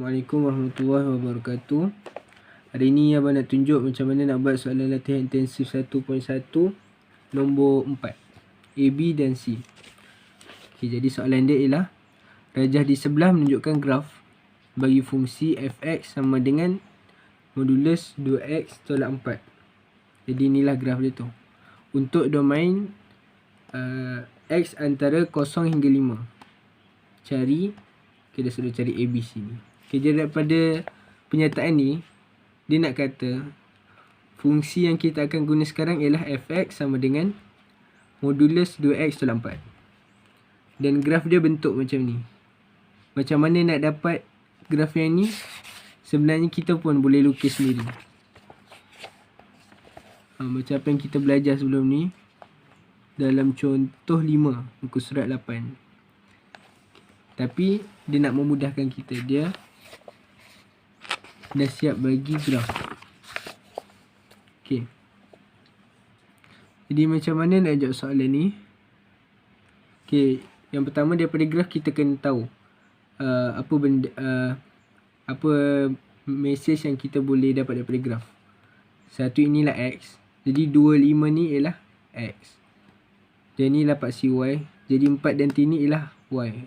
Assalamualaikum warahmatullahi wabarakatuh. Hari ni abang nak tunjuk macam mana nak buat soalan latihan intensif 1.1 nombor 4 A, B dan C. Jadi soalan dia ialah rajah di sebelah menunjukkan graf bagi fungsi fx sama dengan modulus 2x tolak 4. Jadi inilah graf dia tu. Untuk domain x antara 0 hingga 5. Kita sudah cari ABC ni. Jadi daripada penyataan ni, dia nak kata fungsi yang kita akan guna sekarang ialah fx sama dengan modulus 2x tolak 4. Dan graf dia bentuk macam ni. Macam mana nak dapat graf yang ni? Sebenarnya kita pun boleh lukis sendiri. Macam apa yang kita belajar sebelum ni dalam contoh 5 muka surat 8. Tapi dia nak memudahkan kita, dia dah siap bagi graf. Okey. Jadi macam mana nak jawab soalan ni? Okey, yang pertama daripada graf kita kena tahu apa mesej yang kita boleh dapat daripada graf. Satu, inilah x. Jadi 2, 5 ni ialah x. Dan ni dapat CY. Jadi 4 dan T ni ialah y.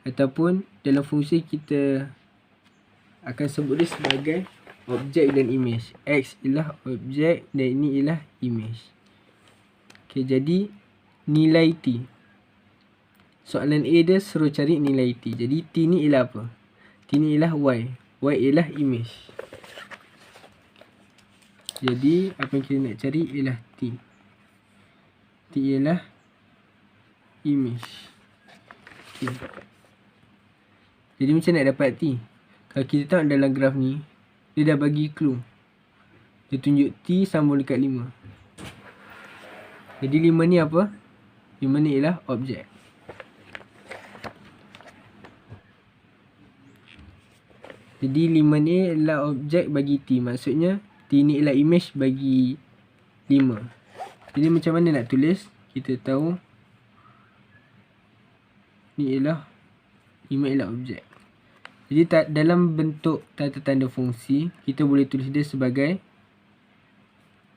Ataupun dalam fungsi kita akan sebut dia sebagai objek dan image. X ialah objek dan ini ialah image. Okey, jadi nilai T. Soalan A dia suruh cari nilai T. Jadi T ni ialah apa? T ni ialah Y. Y ialah image. Jadi apa yang kita nak cari ialah T. T ialah image. Okey. Jadi macam nak dapat T? Kalau kita tengok dalam graf ni, dia dah bagi clue. Dia tunjuk T sama dekat 5. Jadi 5 ni apa? 5 ni ialah objek. Jadi 5 ni adalah objek bagi T. Maksudnya T ni ialah image bagi 5. Jadi macam mana nak tulis? Kita tahu ni ialah 5 ialah objek. Jadi dalam bentuk tata tanda fungsi, kita boleh tulis dia sebagai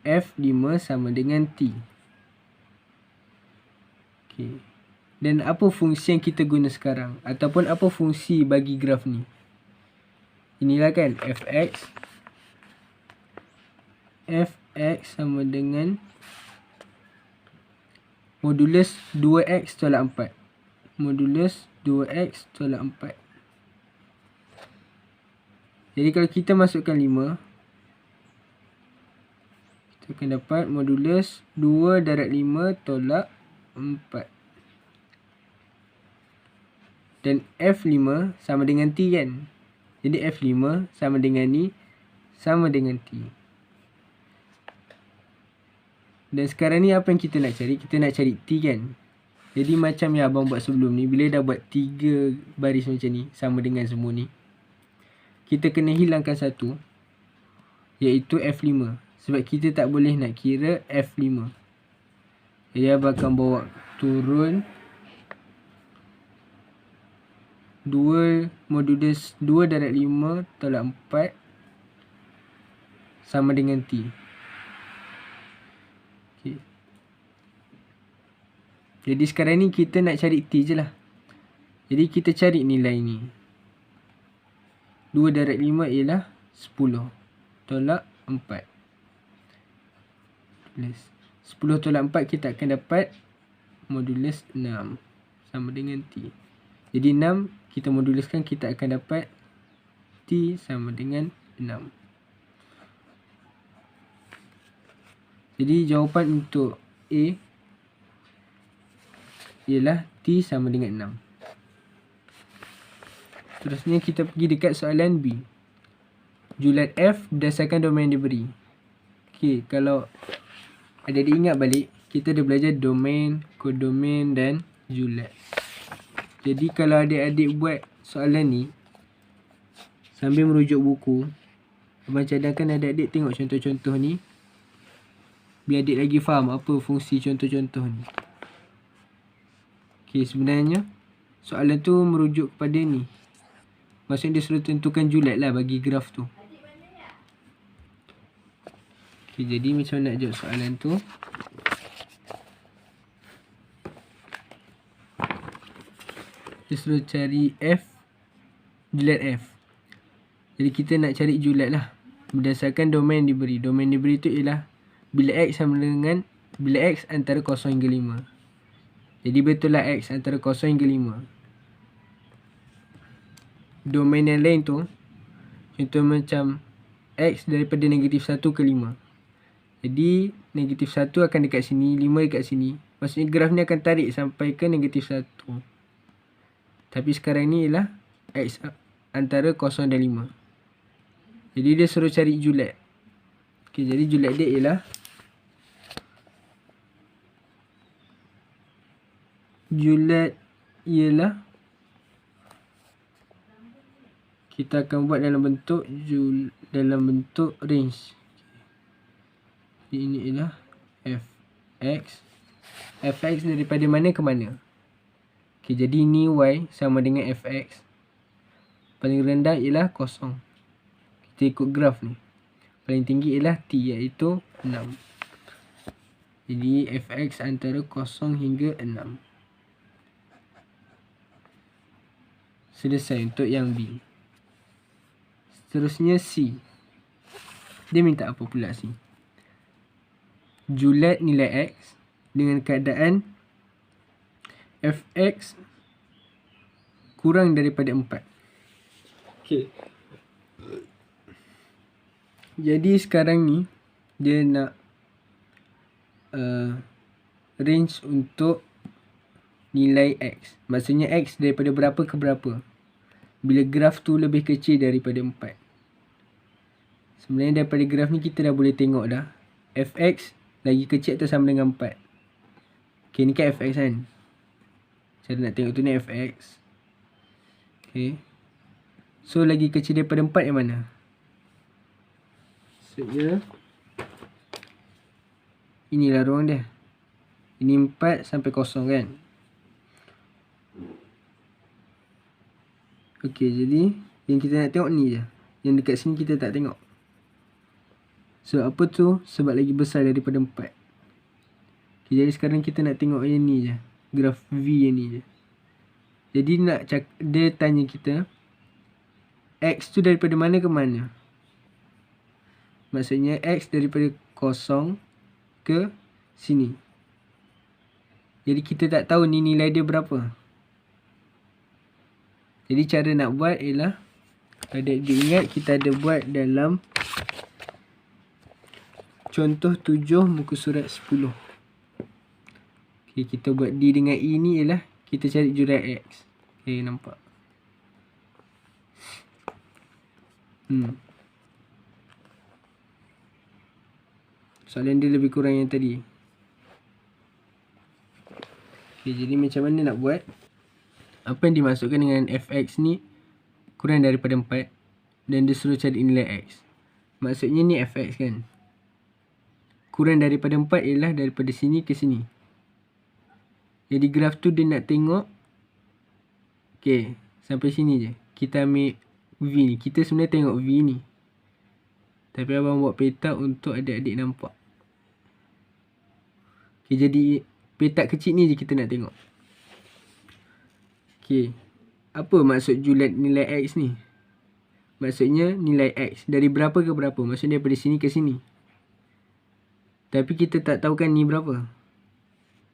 F5 sama dengan T. Okay. Dan apa fungsi yang kita guna sekarang? Ataupun apa fungsi bagi graf ni? Inilah kan Fx. Fx sama dengan modulus 2x tolak 4. Modulus 2x tolak 4. Jadi kalau kita masukkan 5, kita akan dapat modulus 2 darab 5 tolak 4. Dan F5 sama dengan T kan? Jadi F5 sama dengan ni, sama dengan T. Dan sekarang ni apa yang kita nak cari? Kita nak cari T kan? Jadi macam yang abang buat sebelum ni, bila dah buat 3 baris macam ni, sama dengan semua ni, kita kena hilangkan satu, iaitu F5. Sebab kita tak boleh nak kira F5. Jadi abang akan bawa turun 2 modulus 2 darab 5 tolak 4 sama dengan T. Okay. Jadi sekarang ni kita nak cari T je lah. Jadi kita cari nilai ni. 2 darab 5 ialah 10 tolak 4. 10 tolak 4 kita akan dapat modulus 6 sama dengan T. Jadi 6 kita moduluskan, kita akan dapat T sama dengan 6. Jadi jawapan untuk A ialah T sama dengan 6. Terusnya kita pergi dekat soalan B. Julat F berdasarkan domain yang diberi. Okey, kalau adik-adik ingat balik, kita dah belajar domain, kodomain dan julat. Jadi kalau adik-adik buat soalan ni sambil merujuk buku, abang cadangkan adik-adik tengok contoh-contoh ni, biar adik lagi faham apa fungsi contoh-contoh ni. Okey, sebenarnya soalan tu merujuk kepada ni. Maksudnya dia suruh tentukan julat lah bagi graf tu. Okay, jadi macam mana nak jawab soalan tu? Dia suruh cari F, julat F. Jadi kita nak cari julat lah berdasarkan domain diberi. Domain diberi tu ialah bila X sama dengan bila X antara 0 hingga 5. Jadi betul lah X antara 0 hingga 5. Domain yang lain tu, contoh macam X daripada negatif 1 ke 5. Jadi negatif 1 akan dekat sini, 5 dekat sini. Maksudnya graf ni akan tarik sampai ke negatif 1. Tapi sekarang ni ialah X antara 0 dan 5. Jadi dia suruh cari julat. Okay, jadi julat dia ialah kita akan buat dalam bentuk range. Jadi ini ialah fx daripada mana ke mana. Okay, jadi ni y sama dengan fx. Paling rendah ialah 0. Kita ikut graf ni. Paling tinggi ialah t, iaitu 6. Jadi fx antara 0 hingga 6. Selesai untuk yang B. Seterusnya C. Dia minta apa pula C? Julat nilai X dengan keadaan fx kurang daripada 4. Okay. Jadi sekarang ni dia nak range untuk nilai X. Maksudnya X daripada berapa ke berapa. Bila graf tu lebih kecil daripada 4. Sebenarnya daripada graf ni kita dah boleh tengok dah. Fx lagi kecil atau sama dengan 4. Okay, ni kan fx kan. Cara nak tengok tu ni fx. Okay. So lagi kecil daripada 4 yang mana? Maksudnya inilah ruang dia. Ini 4 sampai 0 kan. Okay, jadi yang kita nak tengok ni je. Yang dekat sini kita tak tengok. So apa tu? Sebab lagi besar daripada 4. Okay, jadi sekarang kita nak tengok yang ni je. Graf V yang ni je. Jadi dia tanya kita X tu daripada mana ke mana. Maksudnya X daripada 0 ke sini. Jadi kita tak tahu ni nilai dia berapa. Jadi cara nak buat ialah, adik-adik ingat kita ada buat dalam contoh 7 muka surat 10. Okay, kita buat D dengan E ni ialah kita cari julat X. Okay, nampak? Soalan dia lebih kurang yang tadi. Okay, jadi macam mana nak buat? Apa yang dimasukkan dengan fx ni kurang daripada 4 dan dia suruh cari nilai x. Maksudnya ni fx kan. Kurang daripada 4 ialah daripada sini ke sini. Jadi graf tu dia nak tengok. Okay, sampai sini je. Kita ambil V ni. Kita sebenarnya tengok V ni. Tapi abang buat peta untuk adik-adik nampak. Okay, jadi peta kecil ni je kita nak tengok. Okay, apa maksud julat nilai X ni? Maksudnya nilai X dari berapa ke berapa. Maksudnya daripada sini ke sini. Tapi kita tak tahu kan ni berapa.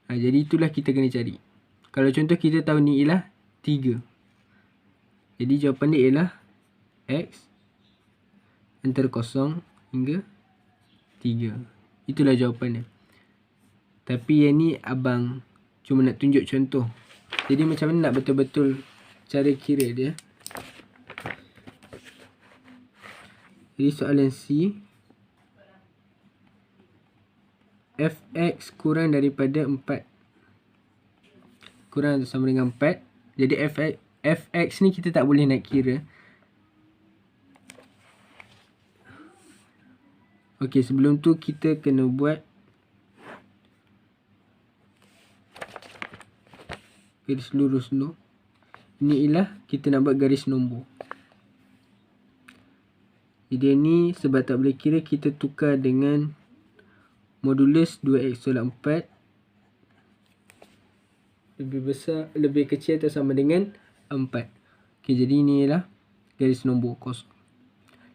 Jadi itulah kita kena cari. Kalau contoh kita tahu ni ialah 3. Jadi jawapan dia ialah X antara 0 hingga 3. Itulah jawapan dia. Tapi yang ni abang cuma nak tunjuk contoh. Jadi macam mana nak betul-betul cara kira dia. Jadi soalan C, fx kurang daripada 4. Kurang atau sama dengan 4. Jadi fx ni kita tak boleh nak kira. Okey, sebelum tu kita kena buat garis lurus dulu. Ini ialah kita nak buat garis nombor. Jadi ni sebab tak boleh kira, kita tukar dengan modulus 2x tolak 4 lebih kecil atau sama dengan 4. Okay, jadi ni ialah garis nombor kosong.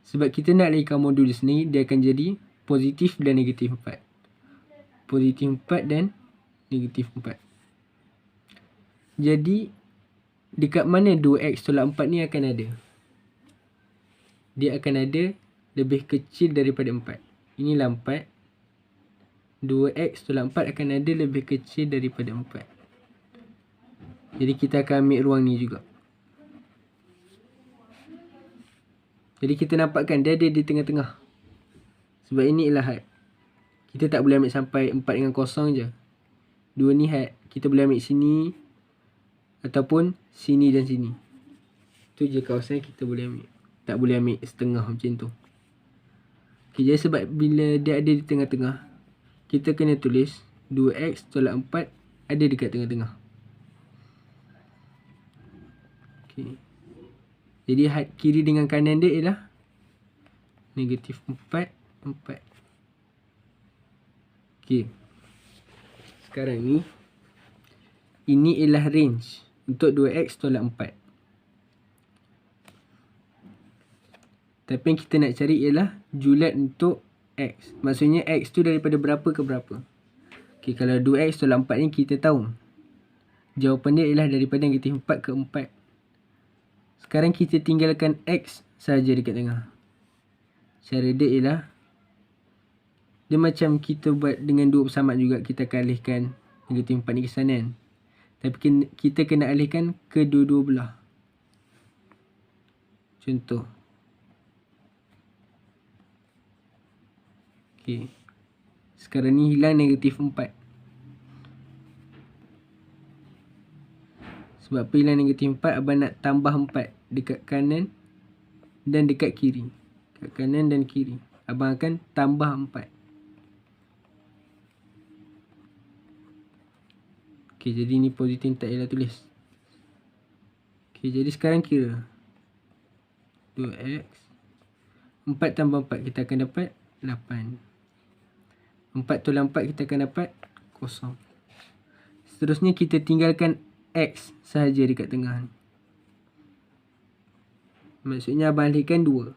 Sebab kita nak alihkan modulus ni, dia akan jadi positif dan negatif 4. Positif 4 dan negatif 4. Jadi dekat mana 2x tolak 4 ni akan ada? Dia akan ada lebih kecil daripada 4. Inilah 4. 2x tolak 4 akan ada lebih kecil daripada 4. Jadi kita akan ambil ruang ni juga. Jadi kita nampakkan dia ada di tengah-tengah. Sebab ini ialah had. Kita tak boleh ambil sampai 4 dengan kosong je. Dua ni had. Kita boleh ambil sini ataupun sini dan sini. Itu je kawasan yang kita boleh ambil. Tak boleh ambil setengah macam tu. Okay, jadi sebab bila dia ada di tengah-tengah, kita kena tulis 2x tolak 4 ada dekat tengah-tengah. Okay. Jadi had kiri dengan kanan dia ialah negatif 4, 4. Okay. Sekarang ni, ini ialah range untuk 2x tolak 4. Tapi yang kita nak cari ialah julat untuk x. Maksudnya x tu daripada berapa ke berapa. Okay, kalau 2x tolak 4 ni kita tahu jawapan dia ialah daripada negatif 4 ke 4. Sekarang kita tinggalkan x saja dekat tengah. Cara dia ialah, dia macam kita buat dengan dua bersamaan juga. Kita akan alihkan negatif 4 ni ke sana kan. Tapi kita kena alihkan ke dua-dua belah. Contoh. Okay. Sekarang ni hilang negatif 4. Sebab apa hilang negatif 4? Abang nak tambah 4 dekat kanan dan dekat kiri. Dekat kanan dan kiri. Abang akan tambah 4. Okay, jadi ni positif tak payah tulis. Okay, jadi sekarang kira 2x 4 tambah 4 kita akan dapat 8. 4 tolak 4 kita akan dapat 0. Seterusnya kita tinggalkan x sahaja dekat tengah. Maksudnya abang alihkan 2.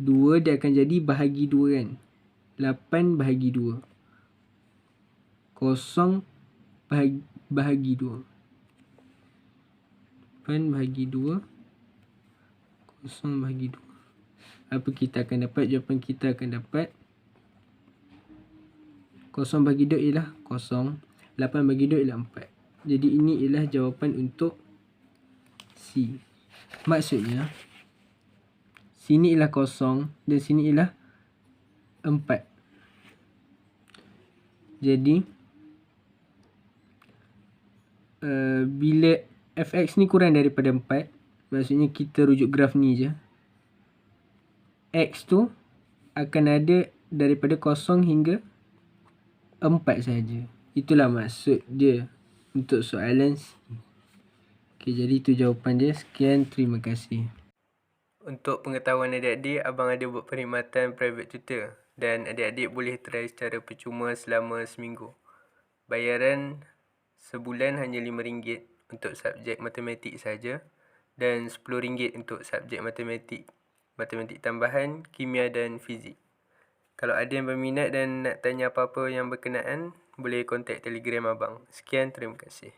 2 dia akan jadi bahagi 2 kan. 8 bahagi 2. 0 bahagi 2. 8 bahagi 2. 0 bahagi 2. Apa kita akan dapat? Jawapan kita akan dapat 0 bagi 2 ialah 0. 8 bagi 2 ialah 4. Jadi ini ialah jawapan untuk C. Maksudnya sini ialah 0 dan sini ialah 4. Jadi bila fx ni kurang daripada 4, maksudnya kita rujuk graf ni je, x tu akan ada daripada 0 hingga 4 saja. Itulah maksud dia untuk soalan C. Okay, jadi itu jawapan dia. Sekian, terima kasih. Untuk pengetahuan adik-adik, abang ada buat perkhidmatan private tutor dan adik-adik boleh try secara percuma selama seminggu. Bayaran sebulan hanya RM5 untuk subjek matematik saja dan RM10 untuk subjek matematik tambahan, kimia dan fizik. Kalau ada yang berminat dan nak tanya apa-apa yang berkenaan, boleh kontak Telegram abang. Sekian, terima kasih.